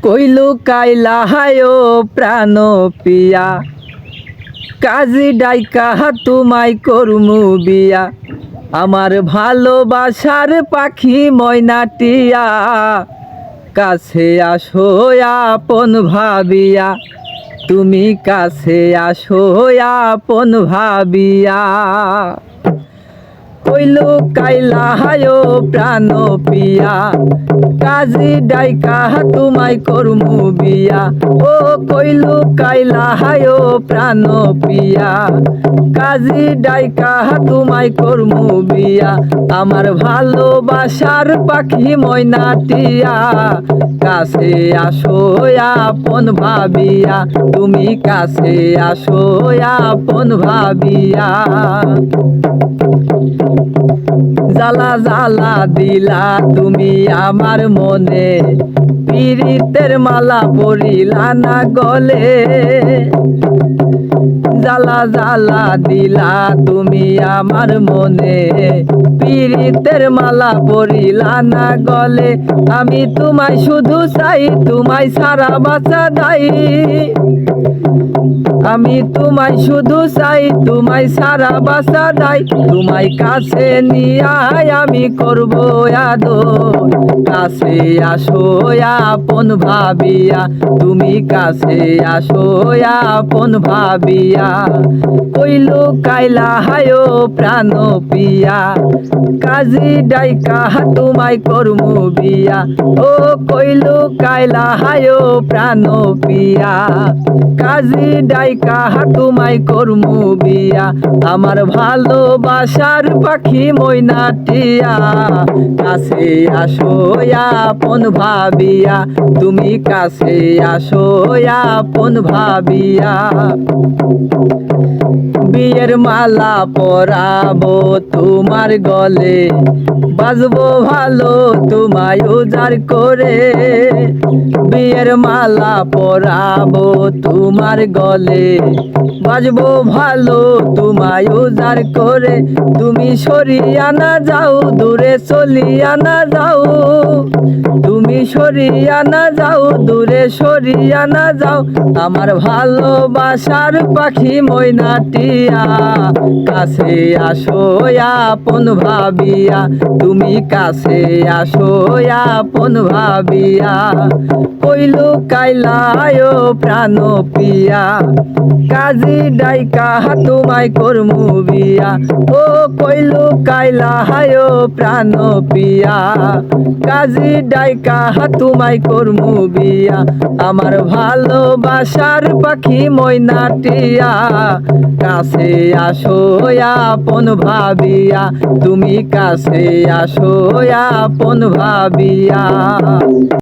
কইলু কাইলা হায়ো প্রাণ পিয়া কাজী ডাইকা তোমায় করমু বিয়া। আমার ভালোবাসার পাখি ময়নাটিয়া কাছে আসো আপন ভাবিয়া, তুমি কাছে আসো আপন ভাবিয়া। কইলু কাইলা হায়ো প্রাণ পিয়া কাজী ডাইকা তোমায় করমু বিয়া। ও কইলু কাইলা হায়ো প্রাণ পিয়া কাজী ডাইকা তোমায় করমু বিয়া। আমার ভালোবাসার পাখি ময়নাটিয়া কাছে আসো আপন ভাবিয়া, তুমি কাছে আসো আপন ভাবিয়া। জ্বালা জ্বালা দিলা তুমি আমার মনে, পীড়িতের মালা পরিলা না গলে। জ্বালা জ্বালা দিলা তুমি আমার মনে, পীড়িতের মালা পরিলা না গলে। আমি তোমায় শুধু চাই, তোমায় সারা বাঁচা দাই। আমি তোমায় শুধু চাই, তোমায় সারা বাঁচা দাই। তোমায় কাছে নিয়ে আমি করব আদর, কাছে আসো আপন ভাবিয়া, তুমি কাছে আসো আপন ভাবিয়া। কইলু কাইলা হায়ো প্রাণ পিয়া কাজী ডাইকা তোমায় করমু বিয়া। ও কইলু কাইলা হায়ো প্রাণ পিয়া কাজী ডাইকা তোমায় করমু বিয়া। আমার ভালোবাসার পাখি ময়নাটিয়া কাছে আসো আপন ভাবিয়া, তুমি কাছে আসো আপন ভাবিয়া। বিয়ের মালা পরাবো তোমার গলে, বাজবো ভালো তোমায় উজাড় করে। বিয়ের মালা পরাবো তোমার গলে, বাজবো ভালো তোমায় উজাড় করে। তুমি সরিয়া না যাও, দূরে চলিয়া না যাও। তুমি সরিয়া না যাও, দূরে সরিয়া না যাও। আমার ভালোবাসার পাখি ময়নাটিয়া কাছে আসো আপন ভাবিয়া, তুমি কাছে আসো আপন ভাবিয়া। কইলু কাইলা হায়ো প্রাণ পিয়া কাজী ডাইকা তোমায় করমু বিয়া। ও কইলু কাইলা হায়ো প্রাণ পিয়া কাজী ডাইকা তোমায় করমু বিয়া। আমার ভালোবাসার পাখি ময়নাটিয়া কাছে আসো আপন ভাবিয়া, তুমি কাছে আসো আপন ভাবিয়া।